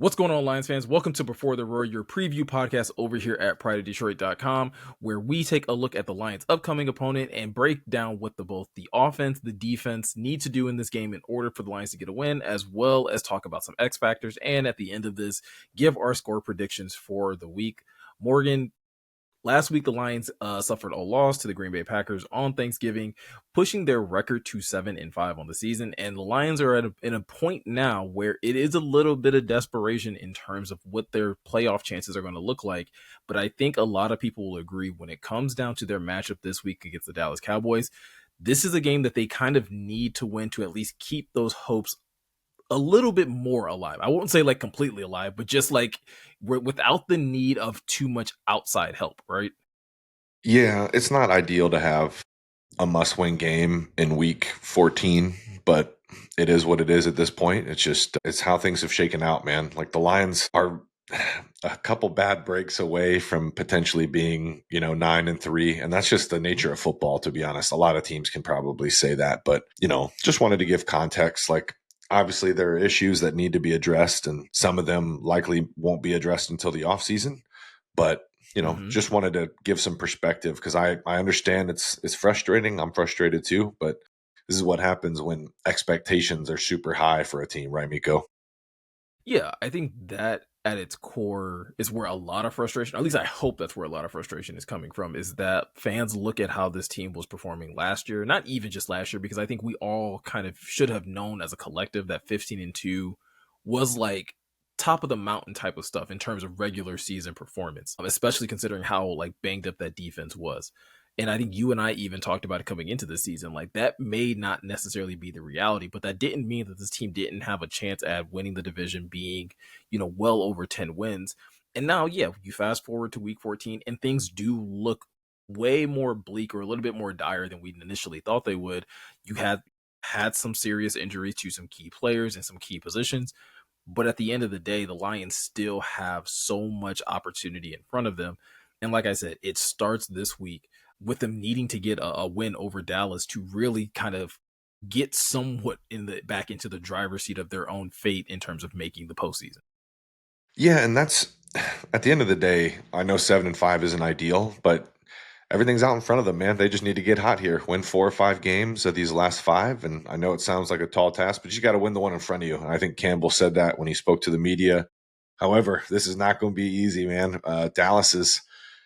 What's going on, Lions fans? Welcome to Before the Roar, your preview podcast over here at prideofdetroit.com, where we take a look at the Lions' upcoming opponent and break down what both the offense, the defense need to do in this game in order for the Lions to get a win, as well as talk about some X factors. And at the end of this, give our score predictions for the week. Morgan, last week, the Lions suffered a loss to the Green Bay Packers on Thanksgiving, pushing their record to 7-5 on the season. And the Lions are in a point now where it is a little bit of desperation in terms of what their playoff chances are going to look like. But I think a lot of people will agree when it comes down to their matchup this week against the Dallas Cowboys, this is a game that they kind of need to win to at least keep those hopes a little bit more alive. I won't say like completely alive, but just like without the need of too much outside help, right? Yeah, it's not ideal to have a must-win game in week 14, but it is what it is at this point. It's how things have shaken out, man. Like the Lions are a couple bad breaks away from potentially being, 9-3, and that's just the nature of football, to be honest. A lot of teams can probably say that, but, just wanted to give context. Like, obviously there are issues that need to be addressed, and some of them likely won't be addressed until the offseason, but just wanted to give some perspective because I understand it's frustrating. I'm frustrated too, but this is what happens when expectations are super high for a team, right, Meko? Yeah, I think that at its core is where a lot of frustration, or at least I hope that's where a lot of frustration is coming from, is that fans look at how this team was performing last year, not even just last year, because I think we all kind of should have known as a collective that 15-2 was like top of the mountain type of stuff in terms of regular season performance, especially considering how like banged up that defense was. And I think you and I even talked about it coming into the season. Like that may not necessarily be the reality, but that didn't mean that this team didn't have a chance at winning the division, being, well over 10 wins. And now, yeah, you fast forward to week 14 and things do look way more bleak or a little bit more dire than we initially thought they would. You had some serious injuries to some key players in some key positions. But at the end of the day, the Lions still have so much opportunity in front of them. And like I said, it starts this week with them needing to get a win over Dallas to really kind of get somewhat back into the driver's seat of their own fate in terms of making the postseason. Yeah, and that's at the end of the day, I know 7-5 isn't ideal, but everything's out in front of them, man. They just need to get hot here, win 4 or 5 games of these last 5. And I know it sounds like a tall task, but you got to win the one in front of you. And I think Campbell said that when he spoke to the media. However, this is not going to be easy, man. Dallas is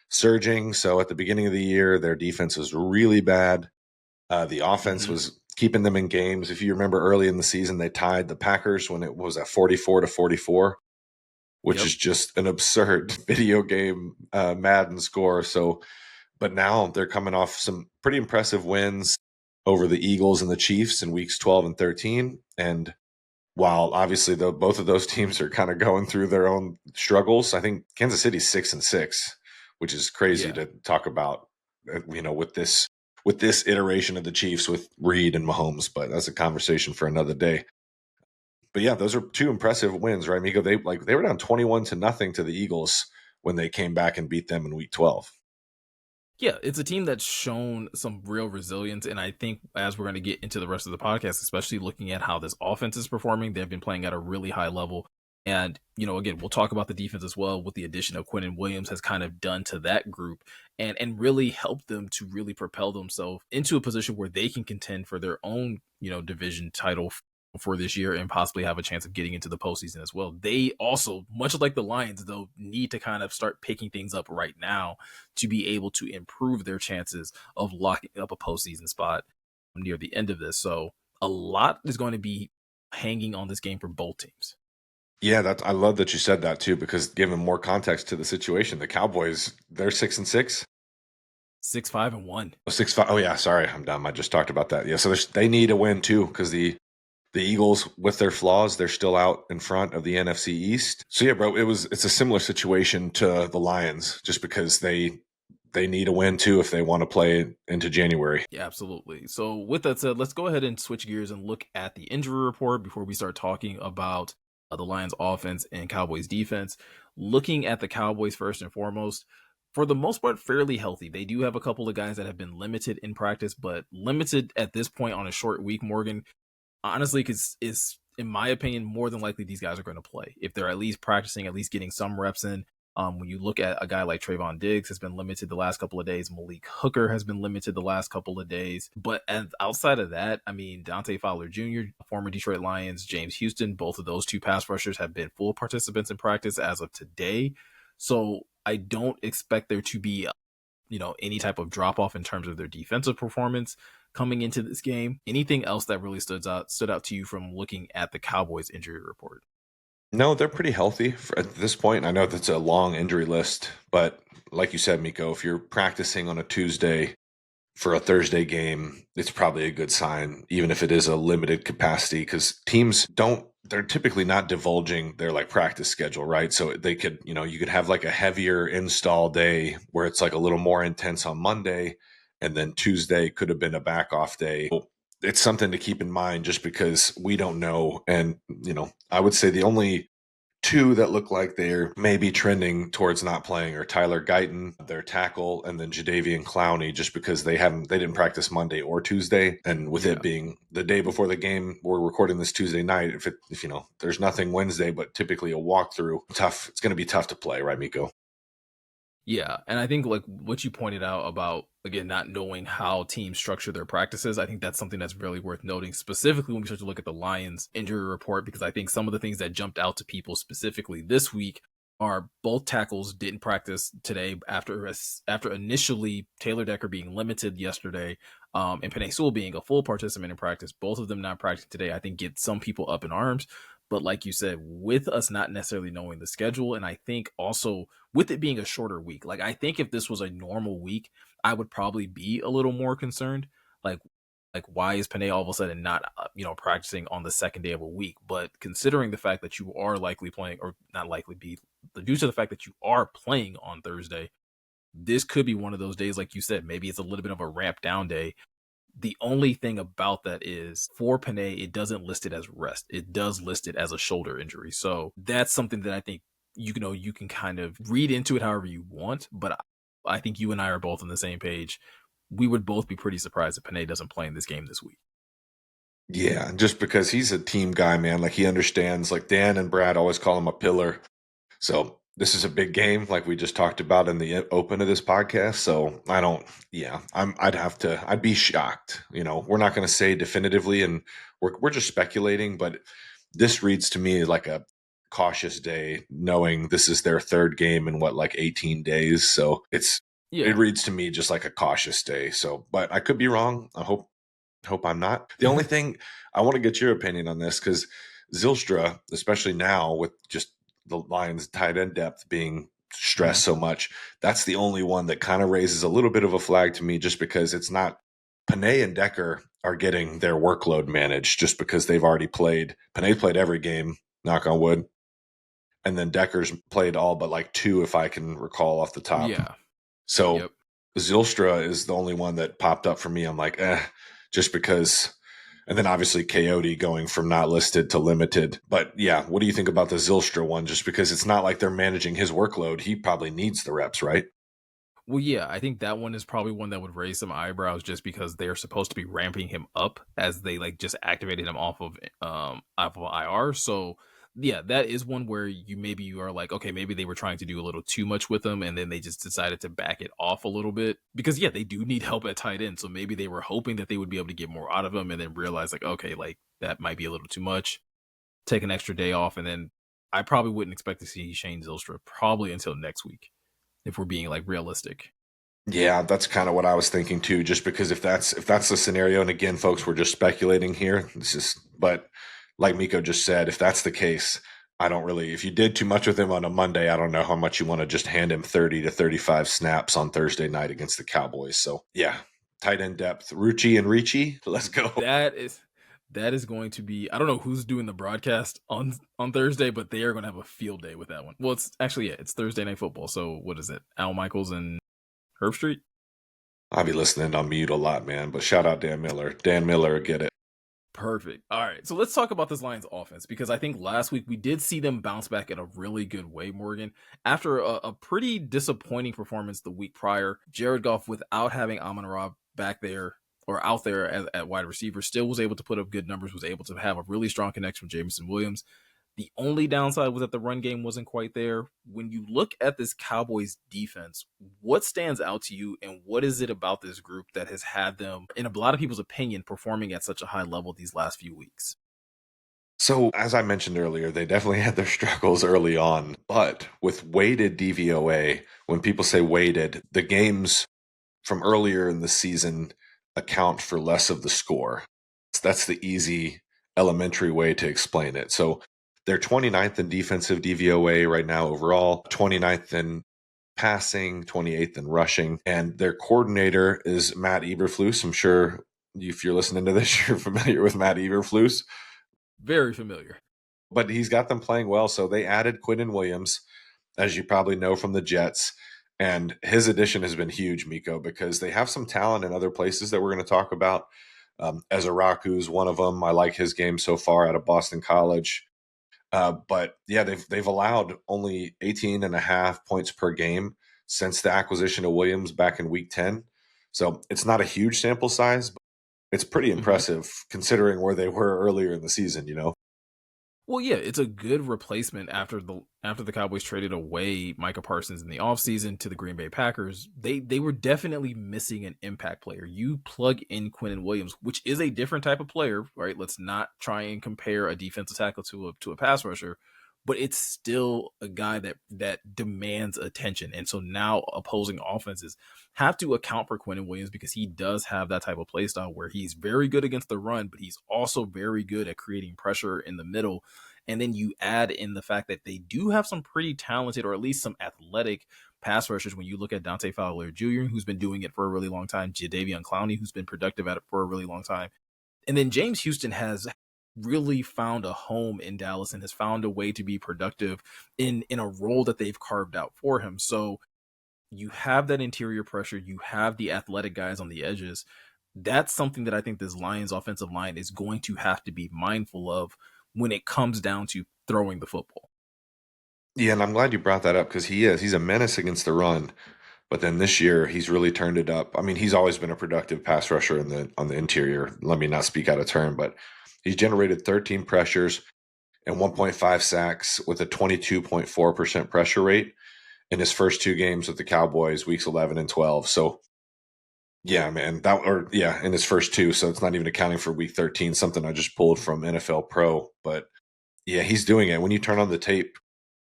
surging. So at the beginning of the year, their defense was really bad. The offense was keeping them in games. If you remember early in the season, they tied the Packers when it was at 44-44, which is just an absurd video game Madden score. So, but now they're coming off some pretty impressive wins over the Eagles and the Chiefs in weeks 12 and 13. And while obviously both of those teams are kind of going through their own struggles, I think Kansas City's 6-6, which is crazy to talk about, with this iteration of the Chiefs with Reed and Mahomes, but that's a conversation for another day. But yeah, those are 2 impressive wins, right, Miko? They were down 21-0 to the Eagles when they came back and beat them in week 12. Yeah, it's a team that's shown some real resilience. And I think as we're going to get into the rest of the podcast, especially looking at how this offense is performing, they've been playing at a really high level. And, again, we'll talk about the defense as well, what the addition of Quinnen Williams has kind of done to that group and really helped them to really propel themselves into a position where they can contend for their own, division title for this year and possibly have a chance of getting into the postseason as well. They also, much like the Lions, though, need to kind of start picking things up right now to be able to improve their chances of locking up a postseason spot near the end of this. So a lot is going to be hanging on this game for both teams. Yeah, I love that you said that too, because giving more context to the situation, the Cowboys, they're 6-6. 6-5-1. 6-5. Oh yeah, sorry, I'm dumb. I just talked about that. Yeah, so they need a win too, because the Eagles, with their flaws, they're still out in front of the NFC East. So yeah, bro, it's a similar situation to the Lions, just because they need a win too if they want to play into January. Yeah, absolutely. So with that said, let's go ahead and switch gears and look at the injury report before we start talking about the Lions offense and Cowboys defense. Looking at the Cowboys first and foremost, for the most part, fairly healthy. They do have a couple of guys that have been limited in practice, but limited at this point on a short week, Morgan, honestly, is in my opinion, more than likely these guys are going to play. If they're at least practicing, at least getting some reps in. When you look at a guy like Trayvon Diggs has been limited the last couple of days. Malik Hooker has been limited the last couple of days. But outside of that, I mean, Dante Fowler Jr., former Detroit Lions, James Houston, both of those two pass rushers have been full participants in practice as of today. So I don't expect there to be any type of drop off in terms of their defensive performance coming into this game. Anything else that really stood out to you from looking at the Cowboys injury report? No, they're pretty healthy at this point. I know that's a long injury list, but like you said, Miko, if you're practicing on a Tuesday for a Thursday game, it's probably a good sign, even if it is a limited capacity, because teams they're typically not divulging their like practice schedule, right? So they could, you could have like a heavier install day where it's like a little more intense on Monday, and then Tuesday could have been a back off day. It's something to keep in mind just because we don't know. And, I would say the only two that look like they're maybe trending towards not playing are Tyler Guyton, their tackle, and then Jadeveon Clowney, just because they didn't practice Monday or Tuesday. And with it being the day before the game, we're recording this Tuesday night. If there's nothing Wednesday, but typically a walkthrough, it's going to be tough to play, right, Miko? Yeah, and I think like what you pointed out about, again, not knowing how teams structure their practices, I think that's something that's really worth noting, specifically when we start to look at the Lions injury report, because I think some of the things that jumped out to people specifically this week are both tackles didn't practice today after initially Taylor Decker being limited yesterday, and Penei Sewell being a full participant in practice. Both of them not practicing today, I think get some people up in arms. But like you said, with us not necessarily knowing the schedule, and I think also with it being a shorter week, like I think if this was a normal week, I would probably be a little more concerned. Like, why is Penei all of a sudden not, practicing on the second day of a week? But considering the fact that you are likely playing, or not likely be, due to the fact that you are playing on Thursday, this could be one of those days, like you said, maybe it's a little bit of a ramp down day. The only thing about that is for Penei, it doesn't list it as rest. It does list it as a shoulder injury. So that's something that I think you can kind of read into it however you want. But I think you and I are both on the same page. We would both be pretty surprised if Penei doesn't play in this game this week. Yeah, just because he's a team guy, man. Like he understands, like Dan and Brad always call him a pillar. So this is a big game, like we just talked about in the open of this podcast. So I'd be shocked. We're not going to say definitively, and we're just speculating, but this reads to me like a cautious day, knowing this is their third game in like 18 days. So it Yeah. reads to me just like a cautious day. So, but I could be wrong. I hope I'm not. The only thing I want to get your opinion on this, because Zylstra, especially now with just the Lions tight end depth being stressed so much, that's the only one that kind of raises a little bit of a flag to me, just because it's not Penei and Decker are getting their workload managed just because they've already played. Penei played every game, knock on wood. And then Decker's played all but like two, if I can recall off the top. Yeah. So Yep. Zylstra is the only one that popped up for me. I'm like, just because. And then obviously Coyote going from not listed to limited. But yeah, what do you think about the Zylstra one? Just because it's not like they're managing his workload. He probably needs the reps, right? Well, yeah, I think that one is probably one that would raise some eyebrows just because they're supposed to be ramping him up as they like just activated him off of IR. So yeah, that is one where you are like, okay, maybe they were trying to do a little too much with him and then they just decided to back it off a little bit. Because yeah, they do need help at tight end. So maybe they were hoping that they would be able to get more out of him and then realize like, okay, like that might be a little too much. Take an extra day off, and then I probably wouldn't expect to see Shane Zylstra probably until next week, if we're being like realistic. Yeah, that's kind of what I was thinking too. Just because if that's the scenario, and again, folks, we're just speculating here. But like Miko just said, if that's the case, I don't really. If you did too much with him on a Monday, I don't know how much you want to just hand him 30 to 35 snaps on Thursday night against the Cowboys. So yeah, tight end depth, Rucci and Ricci, let's go. That is going to be, I don't know who's doing the broadcast on Thursday, but they are going to have a field day with that one. Well, it's actually, yeah, it's Thursday Night Football. So what is it? Al Michaels and Herb Street? I'll be listening on mute a lot, man. But shout out Dan Miller. Dan Miller, get it. Perfect. All right. So let's talk about this Lions offense, because I think last week we did see them bounce back in a really good way, Morgan. After a pretty disappointing performance the week prior, Jared Goff, without having Amon Ra back there, or out there at wide receiver, still was able to put up good numbers, was able to have a really strong connection with Jameson Williams. The only downside was that the run game wasn't quite there. When you look at this Cowboys defense, what stands out to you, and what is it about this group that has had them, in a lot of people's opinion, performing at such a high level these last few weeks? So, as I mentioned earlier, they definitely had their struggles early on, but with weighted DVOA, when people say weighted, the games from earlier in the season account for less of the score. That's the easy elementary way to explain it. So they're 29th in defensive DVOA right now overall, 29th in passing, 28th in rushing, and their coordinator is Matt Eberflus. I'm sure if you're listening to this, you're familiar with Matt Eberflus, Very familiar. but he's got them playing well. So they added Quinnen Williams, as you probably know from the Jets. And his addition has been huge, Meko, because they have some talent in other places that we're going to talk about. Ezraku's one of them. I like his game so far out of Boston College. But yeah, they've allowed only 18 and a half points per game since the acquisition of Williams back in week 10. So it's not a huge sample size, but it's pretty Mm-hmm. impressive considering where they were earlier in the season, you know? Well, yeah, it's a good replacement after the Cowboys traded away Micah Parsons in the offseason to the Green Bay Packers. They were definitely missing an impact player. You plug in Quinnen Williams, which is a different type of player, right? Let's not try and compare a defensive tackle to a pass rusher, but it's still a guy that demands attention. And so now opposing offenses have to account for Quinnen Williams because he does have that type of play style where he's very good against the run, but he's also very good at creating pressure in the middle. And then you add in the fact that they do have some pretty talented, or at least some athletic pass rushers. When you look at Dante Fowler Jr., who's been doing it for a really long time, Jadeveon Clowney, who's been productive at it for a really long time, and then James Houston has really found a home in Dallas and has found a way to be productive in a role that they've carved out for him. So you have that interior pressure, you have the athletic guys on the edges. That's something that I think this Lions offensive line is going to have to be mindful of when it comes down to throwing the football. Yeah, and I'm glad you brought that up because he is. He's a menace against the run. But then this year, he's really turned it up. I mean, he's always been a productive pass rusher in the on the interior. Let me not speak out of turn, but he's generated 13 pressures and 1.5 sacks with a 22.4% pressure rate in his first two games with the Cowboys, weeks 11 and 12. So, yeah, man, in his first two. So it's not even accounting for week 13, something I just pulled from NFL Pro. But yeah, he's doing it. When you turn on the tape,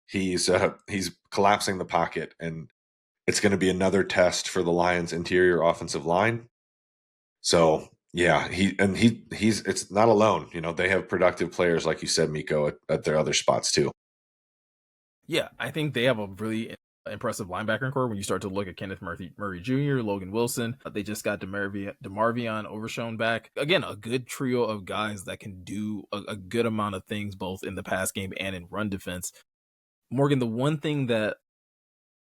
he's collapsing the pocket, and it's going to be another test for the Lions' interior offensive line. So yeah, he's it's not alone. You know, they have productive players like you said, Meko, at their other spots too. Yeah, I think they have a really impressive linebacker core when you start to look at Kenneth Murray Jr., Logan Wilson. They just got DeMarvion Overshown back. Again, a good trio of guys that can do a good amount of things both in the pass game and in run defense. Morgan, the one thing that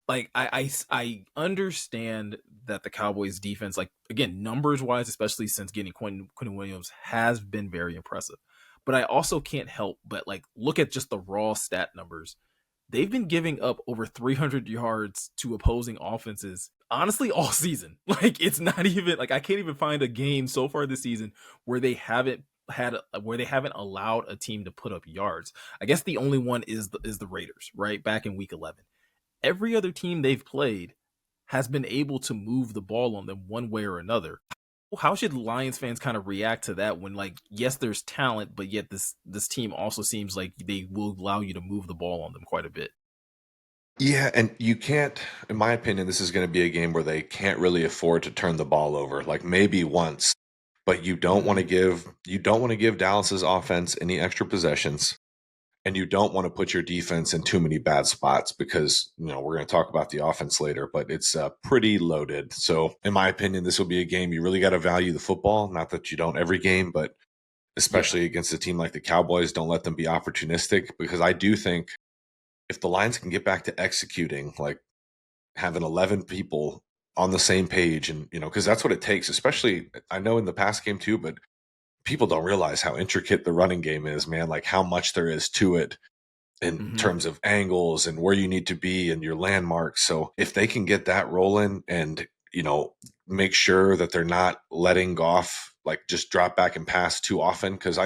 like I understand that the Cowboys defense, like again, numbers wise, especially since getting Quinn Williams, has been very impressive. But I also can't help but like look at just the raw stat numbers. They've been giving up over 300 yards to opposing offenses honestly all season. Like it's not even like I can't even find a game so far this season where they haven't allowed a team to put up yards. I guess the only one is the Raiders, right? Back in week 11. Every other team they've played has been able to move the ball on them one way or another. How should Lions fans kind of react to that when, like, yes, there's talent, but yet this team also seems like they will allow you to move the ball on them quite a bit? Yeah, and you can't, in my opinion, this is going to be a game where they can't really afford to turn the ball over. Like maybe once, but Mm-hmm. you don't want to give Dallas's offense any extra possessions. And you don't want to put your defense in too many bad spots because, you know, we're going to talk about the offense later, but it's pretty loaded. So, in my opinion, this will be a game you really got to value the football. Not that you don't every game, but Yeah. especially against a team like the Cowboys, don't let them be opportunistic because I do think if the Lions can get back to executing, like having 11 people on the same page and, you know, because that's what it takes, especially I know in the past game too, but people don't realize how intricate the running game is, man, like how much there is to it in Mm-hmm. terms of angles and where you need to be and your landmarks. So if they can get that rolling and you know, make sure that they're not letting Goff like just drop back and pass too often. Cause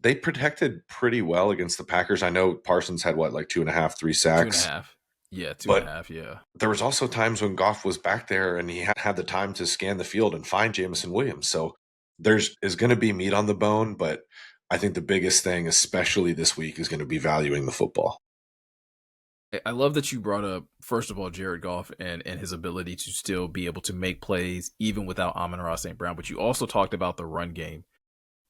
they protected pretty well against the Packers. I know Parsons had what, like 2.5, 3 sacks, 2.5. Yeah, two and a but half. Yeah. there was also times when Goff was back there and he had the time to scan the field and find Jameson Williams. So there's is going to be meat on the bone, but I think the biggest thing, especially this week, is going to be valuing the football. I love that you brought up, first of all, Jared Goff and his ability to still be able to make plays even without Amon-Ra St. Brown. But you also talked about the run game.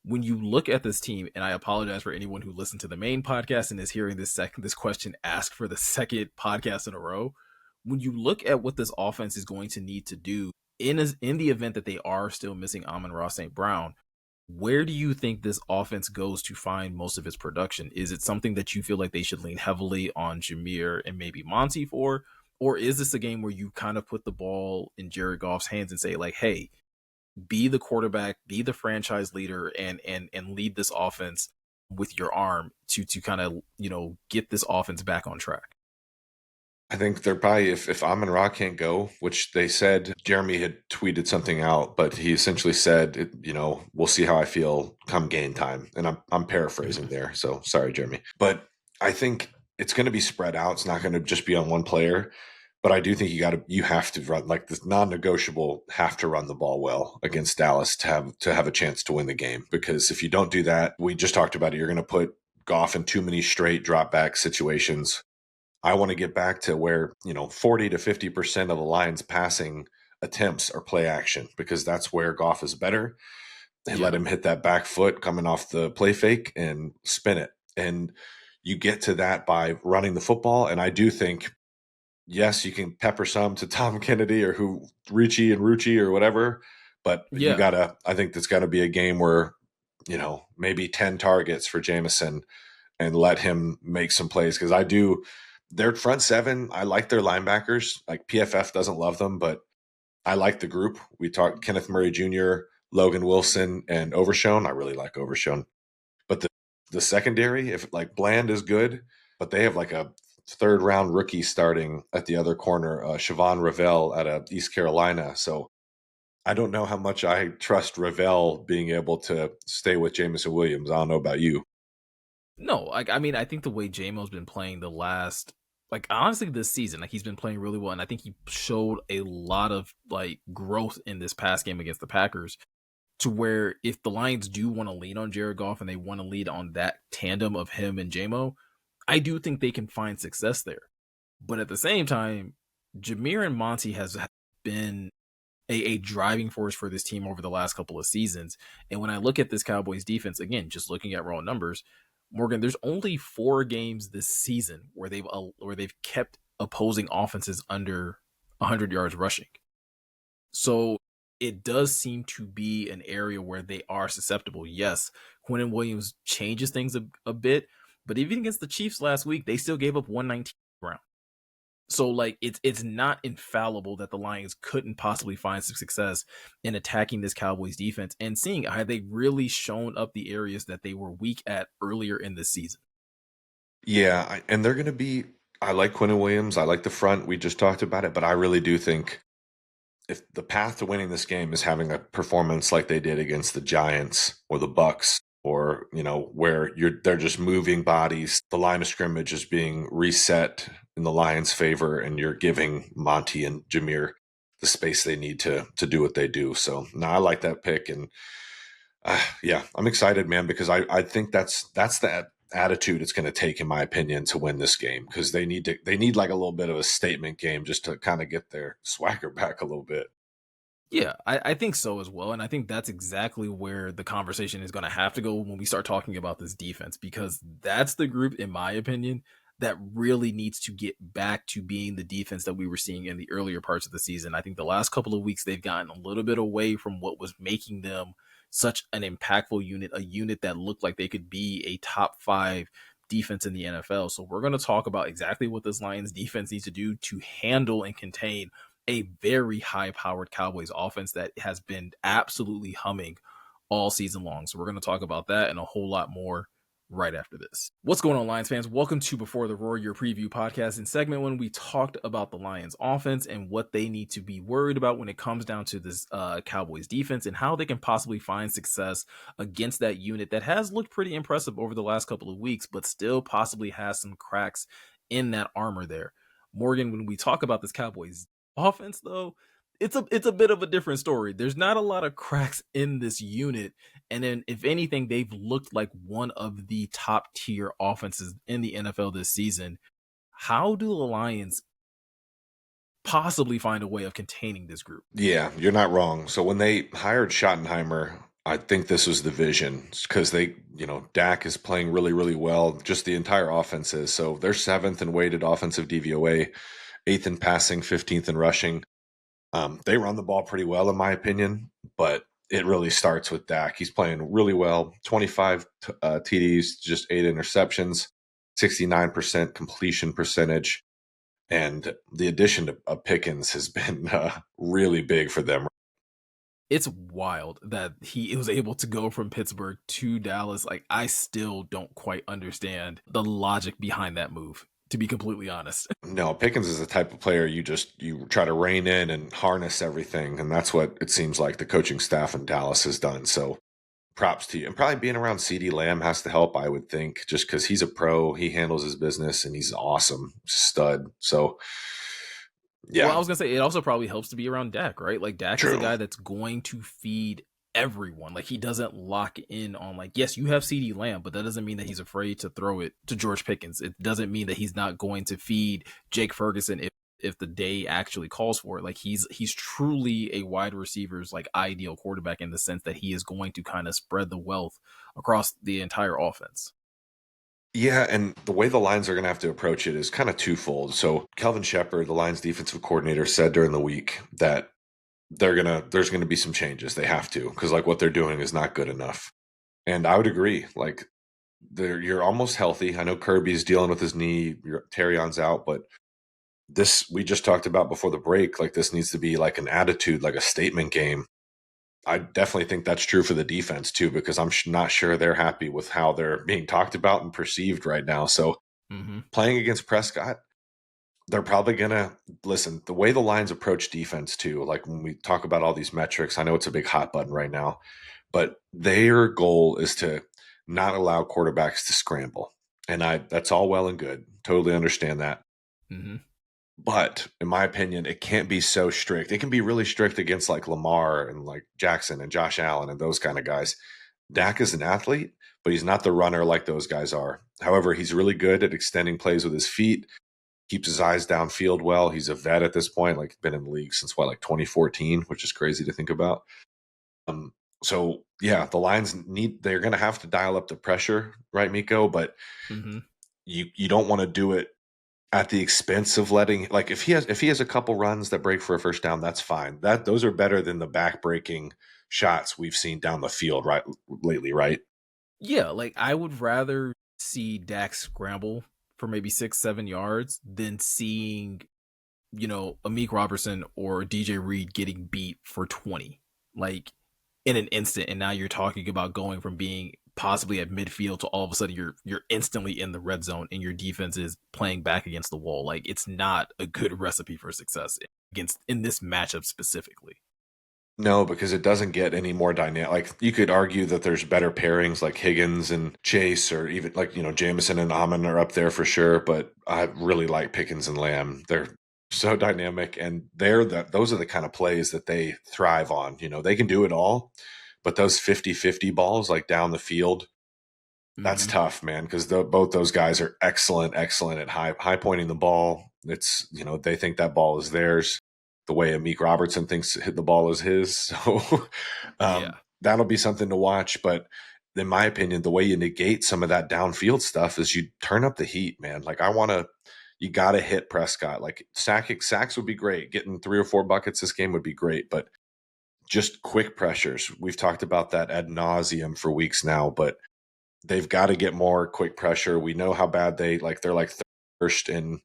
When you look at this team, and I apologize for anyone who listened to the main podcast and is hearing this question asked for the second podcast in a row. When you look at what this offense is going to need to do in the event that they are still missing Amon-Ra St. Brown, where do you think this offense goes to find most of its production? Is it something that you feel like they should lean heavily on Jameer and maybe Monty for? Or is this a game where you kind of put the ball in Jared Goff's hands and say, like, hey, be the quarterback, be the franchise leader, and lead this offense with your arm to kind of, get this offense back on track? I think they're probably if Amon Ra can't go, which they said Jeremy had tweeted something out, but he essentially said, we'll see how I feel come game time, and I'm paraphrasing Mhm. there, so sorry, Jeremy. But I think it's going to be spread out. It's not going to just be on one player. But I do think you have to run like this non-negotiable. Have to run the ball well against Dallas to have a chance to win the game. Because if you don't do that, we just talked about it. You're going to put Goff in too many straight drop back situations. I want to get back to where, 40 to 50% of the Lions passing attempts are play action because that's where Goff is better. They let Yeah. him hit that back foot coming off the play fake and spin it. And you get to that by running the football. And I do think, yes, you can pepper some to Tom Kennedy or who Ricci and Rucci or whatever, but Yeah. I think there's got to be a game where, maybe 10 targets for Jameson and let him make some plays because their front seven. I like their linebackers. Like PFF doesn't love them, but I like the group. We talked Kenneth Murray Jr., Logan Wilson, and Overshone. I really like Overshone, but the secondary, if like Bland is good, but they have like a third round rookie starting at the other corner, Siobhan Ravel out of East Carolina. So I don't know how much I trust Ravel being able to stay with Jameson Williams. I don't know about you. No, like, I mean, I think the way JMO's been playing the last, like, honestly, this season, like, he's been playing really well, and I think he showed a lot of like growth in this past game against the Packers, to where if the Lions do want to lean on Jared Goff and they want to lead on that tandem of him and JMO, I do think they can find success there. But at the same time, Jameer and Monty has been a driving force for this team over the last couple of seasons. And when I look at this Cowboys defense, again, just looking at raw numbers, Morgan, there's only 4 games this season where they've kept opposing offenses under 100 yards rushing. So it does seem to be an area where they are susceptible. Yes, Quentin Williams changes things a bit, but even against the Chiefs last week, they still gave up 119 ground. So like it's not infallible that the Lions couldn't possibly find some success in attacking this Cowboys defense and seeing have they really shown up the areas that they were weak at earlier in this season. Yeah, and they're going to be. I like Quentin Williams. I like the front. We just talked about it, but I really do think if the path to winning this game is having a performance like they did against the Giants or the Bucks, or where they're just moving bodies, the line of scrimmage is being reset in the Lions' favor, and you're giving Monty and Jameer the space they need to do what they do. So now I like that pick, and yeah, I'm excited, man, because I think that's the attitude it's going to take, in my opinion, to win this game because they need like a little bit of a statement game just to kind of get their swagger back a little bit. Yeah, I think so as well. And I think that's exactly where the conversation is going to have to go when we start talking about this defense, because that's the group, in my opinion, that really needs to get back to being the defense that we were seeing in the earlier parts of the season. I think the last couple of weeks, they've gotten a little bit away from what was making them such an impactful unit, a unit that looked like they could be a top 5 defense in the NFL. So we're going to talk about exactly what this Lions defense needs to do to handle and contain a very high powered Cowboys offense that has been absolutely humming all season long. So we're going to talk about that and a whole lot more right after this. What's going on, Lions fans? Welcome to Before the Roar, your preview podcast and segment when we talked about the Lions offense and what they need to be worried about when it comes down to this Cowboys defense and how they can possibly find success against that unit that has looked pretty impressive over the last couple of weeks, but still possibly has some cracks in that armor there. Morgan, when we talk about this Cowboys offense, though, it's a bit of a different story. There's not a lot of cracks in this unit, and then if anything, they've looked like one of the top tier offenses in the NFL this season. How do the Lions possibly find a way of containing this group? Yeah, you're not wrong. So when they hired Schottenheimer, I think this was the vision because Dak is playing really, really well. Just the entire offense is. So they're seventh in weighted offensive DVOA, eighth in passing, 15th in rushing. They run the ball pretty well, in my opinion, but it really starts with Dak. He's playing really well. 25 TDs, just 8 interceptions, 69% completion percentage. And the addition of Pickens has been really big for them. It's wild that he was able to go from Pittsburgh to Dallas. Like, I still don't quite understand the logic behind that move, to be completely honest. No, Pickens is the type of player you try to rein in and harness everything, and that's what it seems like the coaching staff in Dallas has done. So props to you. And probably being around CD Lamb has to help, I would think, just because he's a pro, he handles his business, and he's awesome stud. So Well, I yeah, was gonna say it also probably helps to be around Dak, right? Like, Dak is a true. guy that's going to feed everyone. Like, he doesn't lock in on, like, yes, you have CD Lamb, but that doesn't mean that he's afraid to throw it to George Pickens. It doesn't mean that he's not going to feed Jake Ferguson if the day actually calls for it. Like, he's truly a wide receiver's like ideal quarterback in the sense that he is going to kind of spread the wealth across the entire offense. Yeah, and the way the Lions are going to have to approach it is kind of twofold. So Kelvin Shepard, the Lions defensive coordinator, said during the week that there's gonna be some changes. They have to because like what they're doing is not good enough. And I would agree. Like you're almost healthy. I know Kirby's dealing with his knee. Terrion's out, but this we just talked about before the break. Like this needs to be like an attitude, like a statement game. I definitely think that's true for the defense too, because I'm not sure they're happy with how they're being talked about and perceived right now. So Mm-hmm. playing against Prescott, they're probably gonna listen. The way the Lions approach defense too, like when we talk about all these metrics, I know it's a big hot button right now, but their goal is to not allow quarterbacks to scramble. And that's all well and good. Totally understand that. Mm-hmm. But in my opinion, it can't be so strict. It can be really strict against like Lamar and like Jackson and Josh Allen and those kind of guys. Dak is an athlete, but he's not the runner like those guys are. However, he's really good at extending plays with his feet, keeps his eyes downfield well. He's a vet at this point, like been in the league since what, like 2014, which is crazy to think about. Um, so yeah, the Lions they're gonna have to dial up the pressure, right, Meko? But Mm-hmm. you don't want to do it at the expense of letting like if he has a couple runs that break for a first down, that's fine. Those are better than the back breaking shots we've seen down the field right lately, right? Yeah, like, I would rather see Dak scramble for maybe 6-7 yards than seeing, Amik Robertson or DJ Reed getting beat for 20, like, in an instant. And now you're talking about going from being possibly at midfield to all of a sudden you're instantly in the red zone and your defense is playing back against the wall. Like, it's not a good recipe for success against in this matchup specifically. No, because it doesn't get any more dynamic. Like you could argue that there's better pairings like Higgins and Chase, or even like Jameson and Amon are up there for sure. But I really like Pickens and Lamb. They're so dynamic, and those are the kind of plays that they thrive on. They can do it all, but those 50-50 balls like down the field, that's Mm-hmm. tough, man, because both those guys are excellent at high pointing the ball. It's they think that ball is theirs, the way Amik Robertson thinks the ball is his. So Yeah. that'll be something to watch. But in my opinion, the way you negate some of that downfield stuff is you turn up the heat, man. Like you got to hit Prescott. Like sacks would be great. Getting 3 or 4 buckets this game would be great, but just quick pressures. We've talked about that ad nauseum for weeks now, but they've got to get more quick pressure. We know how bad they're like first in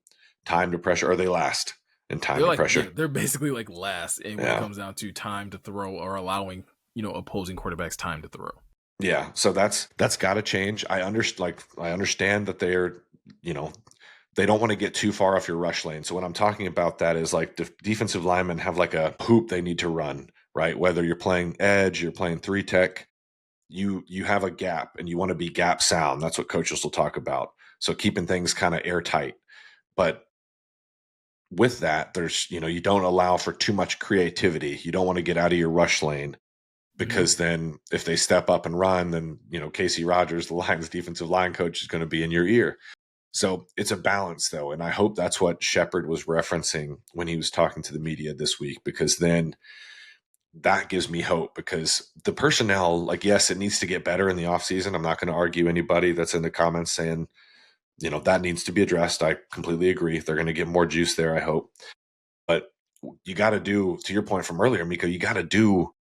time to pressure, or they last in time They're to like, yeah, pressure. they're basically like last and when it Yeah. comes down to time to throw or allowing, opposing quarterbacks time to throw. Yeah, so that's got to change. I understand that they're, you know, they don't want to get too far off your rush lane. So what I'm talking about that is like defensive linemen have like a hoop they need to run, right? Whether you're playing edge, you're playing three tech, you have a gap and you want to be gap sound. That's what coaches will talk about. So keeping things kind of airtight. But with that, there's, you don't allow for too much creativity. You don't want to get out of your rush lane Hmm. because then if they step up and run, then, Casey Rogers, the Lions defensive line coach, is going to be in your ear. So it's a balance, though. And I hope that's what Shepard was referencing when he was talking to the media this week, because then that gives me hope, because the personnel, like, yes, it needs to get better in the offseason. I'm not going to argue anybody that's in the comments saying, that needs to be addressed. I completely agree. They're going to get more juice there, I hope. But you got to do, to your point from earlier, Meko, you got to do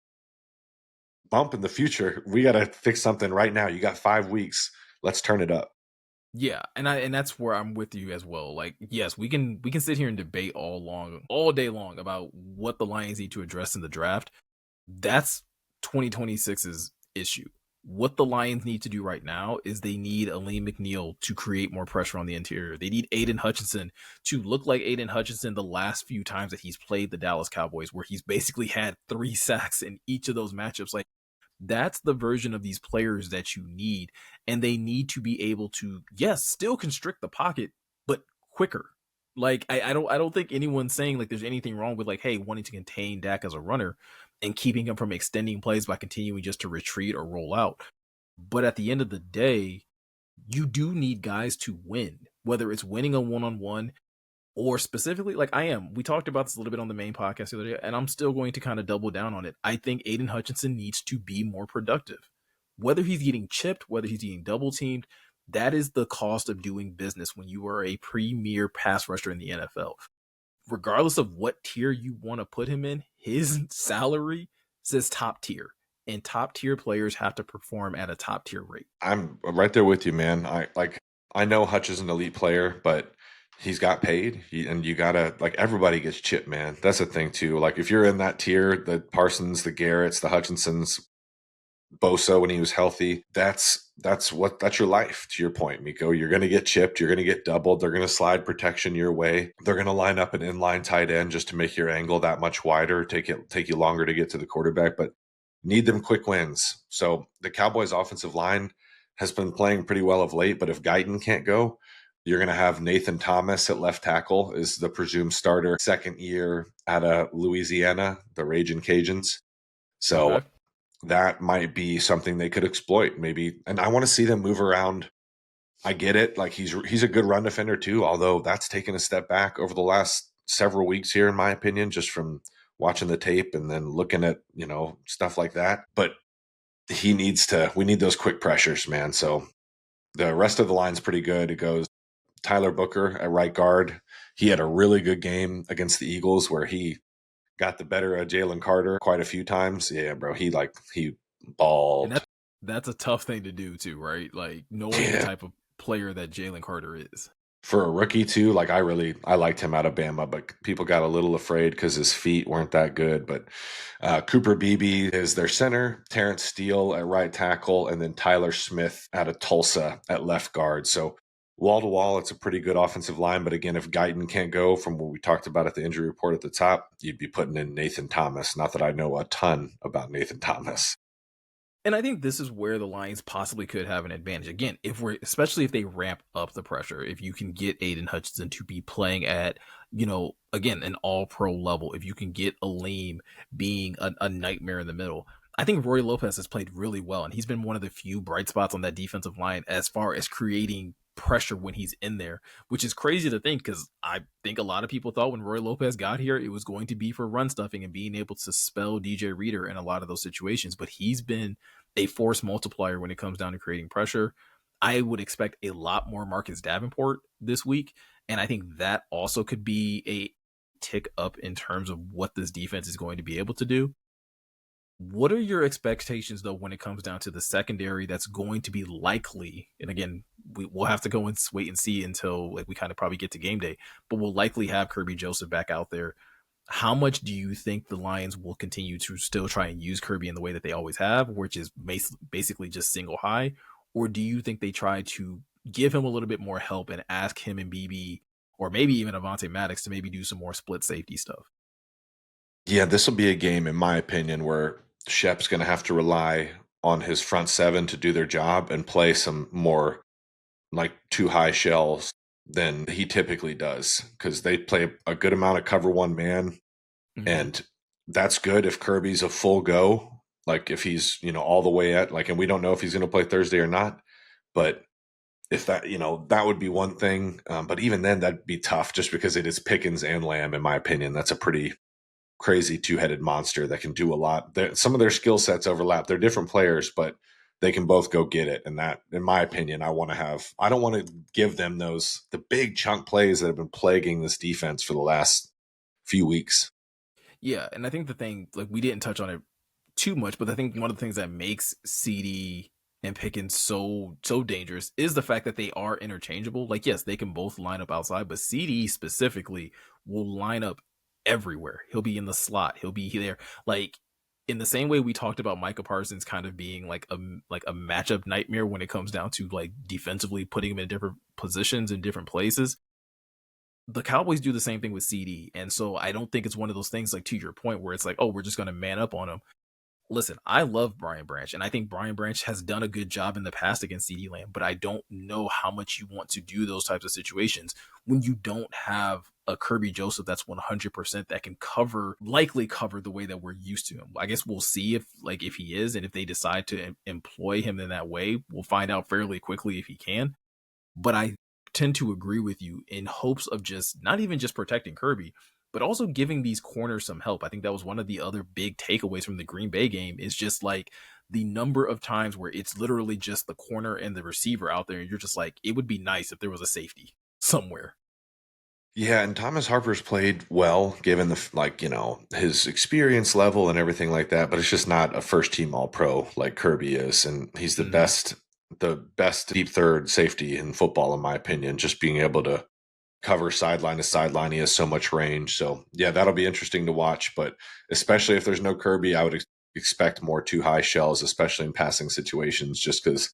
bump in the future. We got to fix something right now. You got 5 weeks. Let's turn it up. Yeah, and that's where I'm with you as well. Like, yes, we can sit here and debate all day long about what the Lions need to address in the draft. That's 2026's issue. What the Lions need to do right now is they need Aleem McNeil to create more pressure on the interior. They need Aiden Hutchinson to look like Aiden Hutchinson the last few times that he's played the Dallas Cowboys, where he's basically had 3 sacks in each of those matchups. Like, that's the version of these players that you need. And they need to be able to, yes, still constrict the pocket, but quicker. Like, I don't think anyone's saying like there's anything wrong with like, hey, wanting to contain Dak as a runner and keeping him from extending plays by continuing just to retreat or roll out. But at the end of the day, you do need guys to win, whether it's winning a one-on-one or specifically, like I am. We talked about this a little bit on the main podcast the other day, and I'm still going to kind of double down on it. I think Aiden Hutchinson needs to be more productive. Whether he's getting chipped, whether he's getting double teamed, that is the cost of doing business when you are a premier pass rusher in the NFL. Regardless of what tier you want to put him in, his salary says top tier. And top tier players have to perform at a top tier rate. I'm right there with you, man. I know Hutch is an elite player, but he's got paid, and you gotta, like, everybody gets chipped, man. That's the thing too. Like, if you're in that tier, the Parsons, the Garretts, the Hutchinsons, Bosa when he was healthy, that's your life. To your point, Miko, you're going to get chipped, you're going to get doubled, they're going to slide protection your way, they're going to line up an inline tight end just to make your angle that much wider, take you longer to get to the quarterback, but need them quick wins. So the Cowboys offensive line has been playing pretty well of late, but if Guyton can't go, you're going to have Nathan Thomas at left tackle, is the presumed starter, second year out of Louisiana, the Raging Cajuns. So Okay. that might be something they could exploit, maybe. And I want to see them move around. I get it. Like, he's a good run defender too, although that's taken a step back over the last several weeks here, in my opinion, just from watching the tape and then looking at, stuff like that. But we need those quick pressures, man. So the rest of the line's pretty good. It goes Tyler Booker at right guard. He had a really good game against the Eagles where he got the better of Jalen Carter quite a few times. Yeah, bro. He And balled. that's a tough thing to do too, right? Like knowing the Yeah. type of player that Jalen Carter is. For a rookie too, like, I liked him out of Bama, but people got a little afraid because his feet weren't that good. But Cooper Beebe is their center, Terrence Steele at right tackle, and then Tyler Smith out of Tulsa at left guard. So wall to wall, it's a pretty good offensive line. But again, if Guyton can't go, from what we talked about at the injury report at the top, you'd be putting in Nathan Thomas. Not that I know a ton about Nathan Thomas. And I think this is where the Lions possibly could have an advantage. Again, especially if they ramp up the pressure, if you can get Aiden Hutchinson to be playing at, again, an all pro level, if you can get Aleem being a nightmare in the middle. I think Roy Lopez has played really well, and he's been one of the few bright spots on that defensive line as far as creating pressure when he's in there, which is crazy to think because I think a lot of people thought when Roy Lopez got here, it was going to be for run stuffing and being able to spell DJ Reader in a lot of those situations. But he's been a force multiplier when it comes down to creating pressure. I would expect a lot more Marcus Davenport this week. And I think that also could be a tick up in terms of what this defense is going to be able to do. What are your expectations, though, when it comes down to the secondary that's going to be likely? And again, we'll have to go and wait and see until like we kind of probably get to game day, but we'll likely have Kirby Joseph back out there. how much do you think the Lions will continue to still try and use Kirby in the way that they always have, which is basically just single high? Or do you think they try to give him a little bit more help and ask him and BB, or maybe even Avonte Maddox, to maybe do some more split safety stuff? Yeah, this will be a game, in my opinion, where Shep's going to have to rely on his front seven to do their job and play some more like too high shells than he typically does because they play a good amount of cover one man, Mm-hmm. and that's good if Kirby's a full go, like if he's all the way at like, and we don't know if he's going to play Thursday or not, but if that that would be one thing, but even then that'd be tough just because it is Pickens and Lamb. In my opinion, that's a pretty crazy two-headed monster that can do a lot. Some of their skill sets overlap. They're different players, but they can both go get it. And that, in my opinion, I don't want to give them the big chunk plays that have been plaguing this defense for the last few weeks. Yeah, and I think the thing, like, we didn't touch on it too much, but I think one of the things that makes CD and Pickens so dangerous is the fact that they are interchangeable. Like, yes, they can both line up outside, but CD specifically will line up everywhere. He'll be in the slot. He'll be there. Like, in the same way we talked about Micah Parsons kind of being like a matchup nightmare when it comes down to like defensively putting him in different positions in different places. The Cowboys do the same thing with CD. And so I don't think it's one of those things, like, to your point, where it's like, oh, we're just going to man up on him. Listen, I love Brian Branch, and I think Brian Branch has done a good job in the past against CeeDee Lamb, but I don't know how much you want to do those types of situations when you don't have a Kirby Joseph that's 100% that can likely cover the way that we're used to him. I guess we'll see if he is, and if they decide to employ him in that way, we'll find out fairly quickly if he can. But I tend to agree with you in hopes of just not even just protecting Kirby, but also giving these corners some help. I think that was one of the other big takeaways from the Green Bay game, is just like the number of times where it's literally just the corner and the receiver out there. And you're just like, it would be nice if there was a safety somewhere. Yeah, and Thomas Harper's played well given his experience level and everything like that, but it's just not a first team all pro like Kirby is, and he's Mm-hmm. the best deep third safety in football in my opinion, just being able to cover sideline to sideline. He has so much range. So yeah, that'll be interesting to watch, but especially if there's no Kirby, I would expect more too high shells, especially in passing situations, just because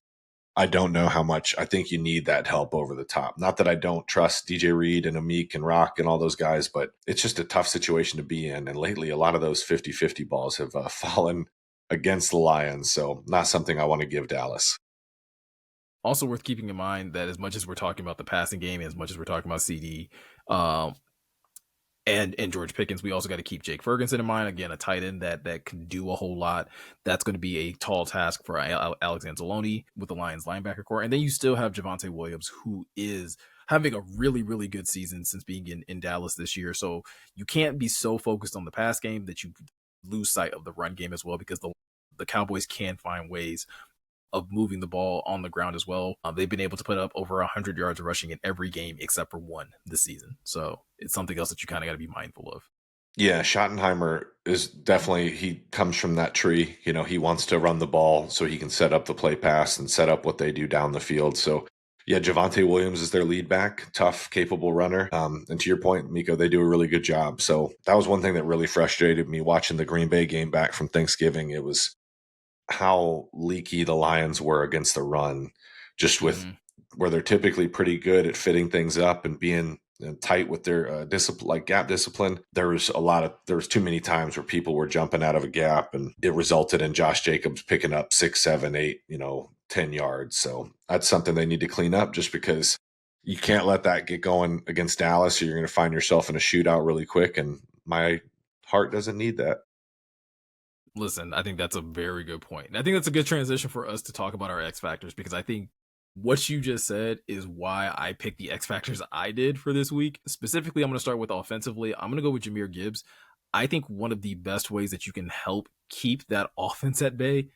I don't know how much I think you need that help over the top. Not that I don't trust DJ Reed and Amik and Rock and all those guys, but it's just a tough situation to be in. And lately, a lot of those 50-50 balls have fallen against the Lions. So not something I want to give Dallas. Also worth keeping in mind that as much as we're talking about the passing game, as much as we're talking about CD, um, and George Pickens, we also got to keep Jake Ferguson in mind. Again, a tight end that can do a whole lot. That's going to be a tall task for Alex Anzalone with the Lions linebacker core. And then you still have Javonte Williams, who is having a really, really good season since being in Dallas this year. So you can't be so focused on the pass game that you lose sight of the run game as well, because the Cowboys can find ways of moving the ball on the ground as well. They've been able to put up over 100 yards rushing in every game except for one this season. So it's something else that you kind of got to be mindful of. Yeah, Schottenheimer is definitely, he comes from that tree. He wants to run the ball so he can set up the play pass and set up what they do down the field. So, yeah, Javonte Williams is their lead back, tough, capable runner. And to your point, Miko, they do a really good job. So that was one thing that really frustrated me watching the Green Bay game back from Thanksgiving. It was how leaky the Lions were against the run, just with Mm-hmm. where they're typically pretty good at fitting things up and being tight with their discipline, like gap discipline. There was too many times where people were jumping out of a gap, and it resulted in Josh Jacobs picking up 6, 7, 8, 10 yards. So that's something they need to clean up, just because you can't let that get going against Dallas, or you're going to find yourself in a shootout really quick. And my heart doesn't need that. Listen, I think that's a very good point. And I think that's a good transition for us to talk about our X factors, because I think what you just said is why I picked the X factors I did for this week. Specifically, I'm going to start with offensively. I'm going to go with Jahmyr Gibbs. I think one of the best ways that you can help keep that offense at bay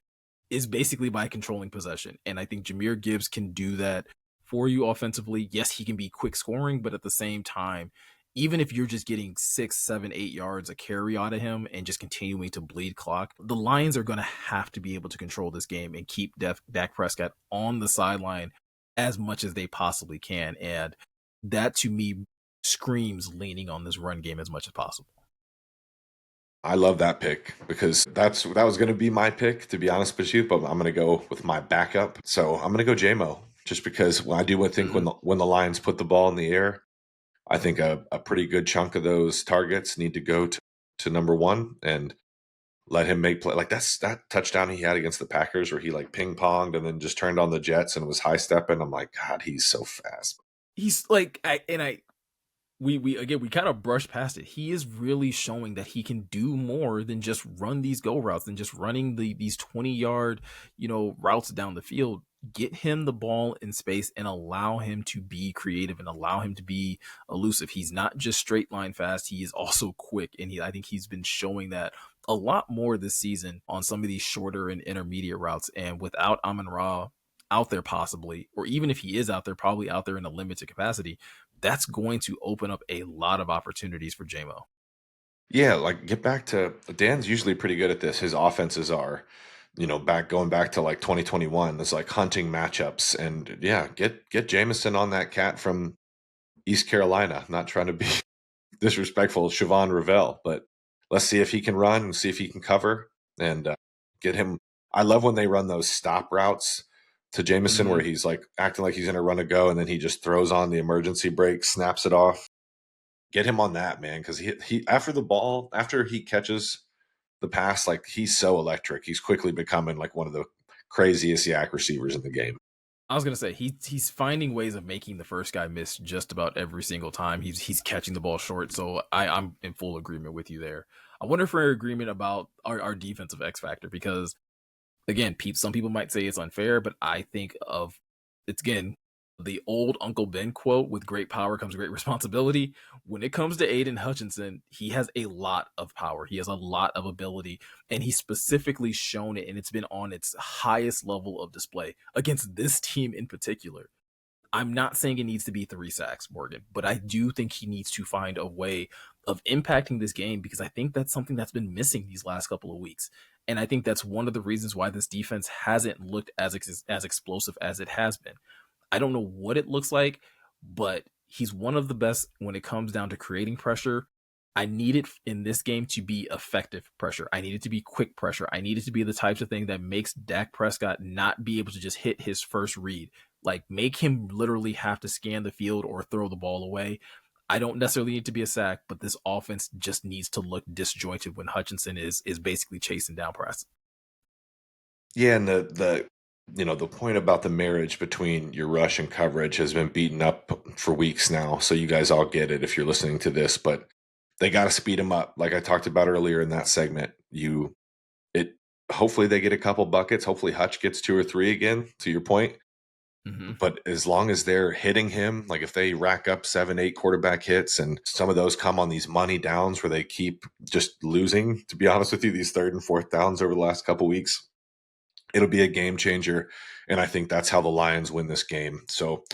is basically by controlling possession. And I think Jahmyr Gibbs can do that for you offensively. Yes, he can be quick scoring, but at the same time, even if you're just getting 6, 7, 8 yards a carry out of him and just continuing to bleed clock, the Lions are going to have to be able to control this game and keep Dak Prescott on the sideline as much as they possibly can. And that, to me, screams leaning on this run game as much as possible. I love that pick because that was going to be my pick, to be honest with you. But I'm going to go with my backup. So I'm going to go JMO just because I do think Hmm. when the Lions put the ball in the air, I think a pretty good chunk of those targets need to go to number one and let him make play. Like that touchdown he had against the Packers where he like ping ponged and then just turned on the Jets and was high stepping. I'm like, God, he's so fast. He's like, we again we kind of brushed past it. He is really showing that he can do more than just run these go routes, than just running these 20-yard, routes down the field. Get him the ball in space and allow him to be creative and allow him to be elusive. He's not just straight line fast, he is also quick. And I think he's been showing that a lot more this season on some of these shorter and intermediate routes. And without Amon Ra out there possibly, or even if he is out there, probably out there in a limited capacity, that's going to open up a lot of opportunities for JMO. Yeah, like get back to Dan's usually pretty good at this. His offenses are, going back to like 2021. It's like hunting matchups, and yeah, get Jameson on that cat from East Carolina. Not trying to be disrespectful, Siobhan Ravel, but let's see if he can run and see if he can cover and get him. I love when they run those stop routes to Jameson Mm-hmm. where he's like acting like he's going to run a go, and then he just throws on the emergency brake, snaps it off. Get him on that, man, because he after he catches the pass, like he's so electric. He's quickly becoming like one of the craziest yak receivers in the game. I was gonna say he's finding ways of making the first guy miss just about every single time he's catching the ball short. So I'm in full agreement with you there. I wonder if we're in agreement about our defensive X factor, because again, some people might say it's unfair, but I think of it's again the old Uncle Ben quote: "With great power comes great responsibility." When it comes to Aiden Hutchinson, he has a lot of power. He has a lot of ability, and he's specifically shown it, and it's been on its highest level of display against this team in particular. I'm not saying it needs to be 3 sacks, Morgan, but I do think he needs to find a way of impacting this game, because I think that's something that's been missing these last couple of weeks. And I think that's one of the reasons why this defense hasn't looked as explosive as it has been. I don't know what it looks like, but he's one of the best when it comes down to creating pressure. I need it in this game to be effective pressure. I need it to be quick pressure. I need it to be the types of thing that makes Dak Prescott not be able to just hit his first read. Like, make him literally have to scan the field or throw the ball away. I don't necessarily need to be a sack, but this offense just needs to look disjointed when Hutchinson is basically chasing down press. Yeah, and the point about the marriage between your rush and coverage has been beaten up for weeks now. So you guys all get it if you're listening to this, but they got to speed them up. Like I talked about earlier in that segment, it hopefully they get a couple buckets. Hopefully Hutch gets 2 or 3 again. To your point, Mm-hmm. but as long as they're hitting him, like if they rack up 7, 8 quarterback hits, and some of those come on these money downs where they keep just losing. To be honest with you, these third and fourth downs over the last couple weeks, it'll be a game changer. And I think that's how the Lions win this game. So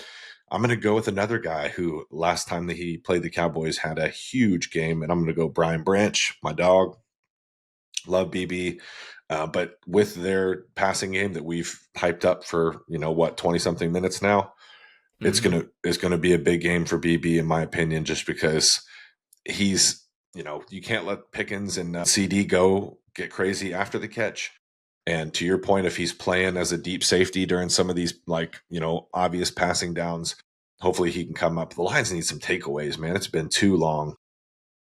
I'm going to go with another guy who last time that he played the Cowboys had a huge game. And I'm going to go Brian Branch, my dog. Love BB. But with their passing game that we've hyped up for, 20 something minutes now, Mm-hmm. it's gonna be a big game for BB in my opinion, just because he's you can't let Pickens and CD go get crazy after the catch. And to your point, if he's playing as a deep safety during some of these obvious passing downs, hopefully he can come up. The Lions need some takeaways, man. It's been too long.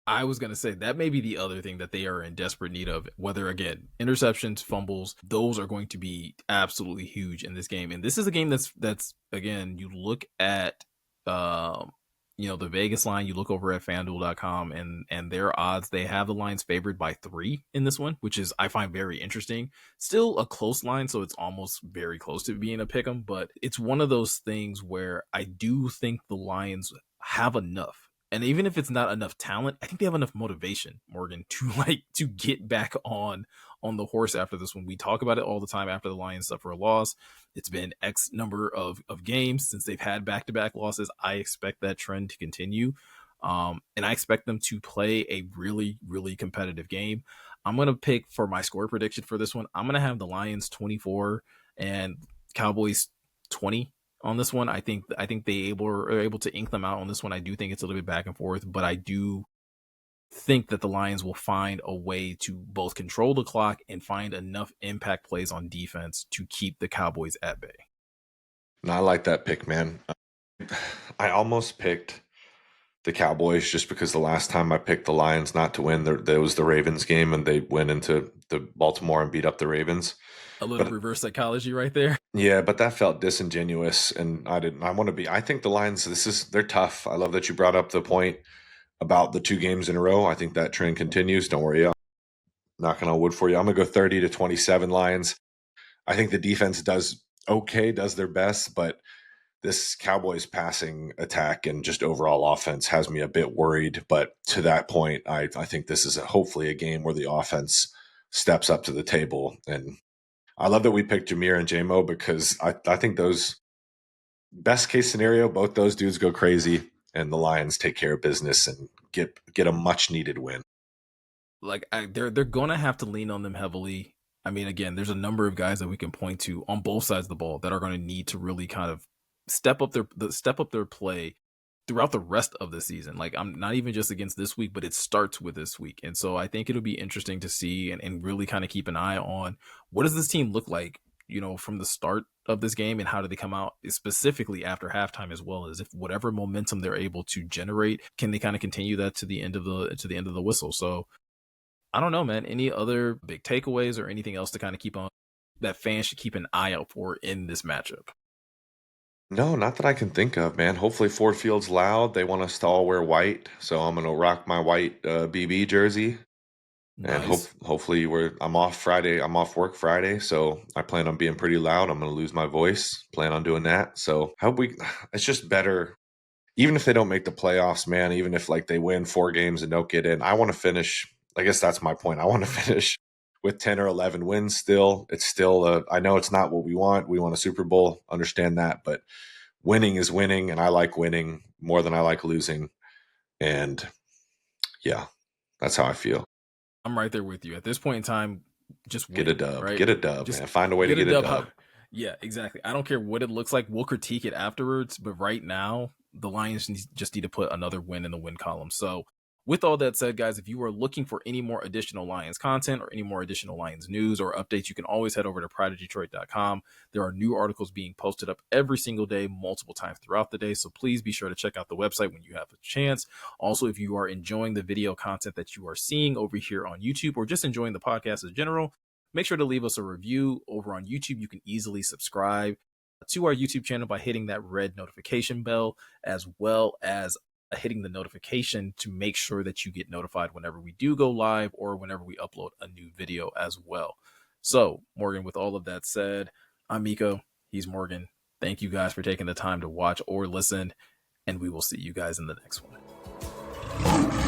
I was going to say that may be the other thing that they are in desperate need of. Whether, again, interceptions, fumbles, those are going to be absolutely huge in this game. And this is a game that's again, you look at, um, the Vegas line, you look over at FanDuel.com, and their odds, they have the Lions favored by 3 in this one, which is, I find, very interesting. Still a close line, so it's almost very close to being a pick 'em, but it's one of those things where I do think the Lions have enough. And even if it's not enough talent, I think they have enough motivation, Morgan, to to get back on the horse after this one. We talk about it all the time after the Lions suffer a loss. It's been X number of games since they've had back-to-back losses. I expect that trend to continue. And I expect them to play a really, really competitive game. I'm going to pick for my score prediction for this one. I'm going to have the Lions 24 and Cowboys 20 on this one. I think they are able to ink them out on this one. I do think it's a little bit back and forth, but I do think that the Lions will find a way to both control the clock and find enough impact plays on defense to keep the Cowboys at bay. And I like that pick, man. I almost picked the Cowboys just because the last time I picked the Lions not to win, there was the Ravens game and they went into the Baltimore and beat up the Ravens. A little But reverse psychology right there. yeah, but that felt disingenuous, and I didn't. I want to be. I think the Lions. They're tough. I love that you brought up the point about the 2 games in a row. I think that trend continues. Don't worry, I'm knocking on wood for you. I'm gonna go 30-27 Lions. I think the defense does okay, does their best, but this Cowboys passing attack and just overall offense has me a bit worried. But to that point, I think this is hopefully a game where the offense steps up to the table. And I love that we picked Jameer and JMO because I think those best case scenario, both those dudes go crazy and the Lions take care of business and get a much needed win. Like they're gonna have to lean on them heavily. I mean, again, there's a number of guys that we can point to on both sides of the ball that are going to need to really kind of step up their play throughout the rest of the season. Like, I'm not even just against this week, but it starts with this week. And so I think it'll be interesting to see and really kind of keep an eye on what does this team look like, from the start of this game, and how do they come out specifically after halftime, as well as if whatever momentum they're able to generate, can they kind of continue that to the end of the whistle. So I don't know, man. Any other big takeaways or anything else to kind of keep on that fans should keep an eye out for in this matchup? No, not that I can think of, man. Hopefully Ford Field's loud. They want us to all wear white, so I'm gonna rock my white BB jersey. And Nice. hopefully I'm off Friday. I'm off work Friday, so I plan on being pretty loud. I'm gonna lose my voice. Plan on doing that. So hope we. It's just better, even if they don't make the playoffs, man. Even if like they win 4 games and don't get in, I want to finish. I guess that's my point. I want to finish with 10 or 11 wins. Still, it's still. I know it's not what we want. We want a Super Bowl. Understand that, but winning is winning, and I like winning more than I like losing. And yeah, that's how I feel. I'm right there with you. At this point in time, just Get a win, dub. right? Get a dub, Just man. Find a way to get a get a dub. dub. Yeah, exactly. I don't care what it looks like. We'll critique it afterwards, but right now, the Lions just need to put another win in the win column. So, with all that said, guys, if you are looking for any more additional Lions content or any more additional Lions news or updates, you can always head over to prideofdetroit.com. There are new articles being posted up every single day, multiple times throughout the day. So please be sure to check out the website when you have a chance. Also, if you are enjoying the video content that you are seeing over here on YouTube, or just enjoying the podcast in general, make sure to leave us a review over on YouTube. You can easily subscribe to our YouTube channel by hitting that red notification bell, as well as hitting the notification to make sure that you get notified whenever we do go live or whenever we upload a new video as well. So, Morgan, with all of that said, I'm Meko. He's Morgan. Thank you guys for taking the time to watch or listen, and we will see you guys in the next one.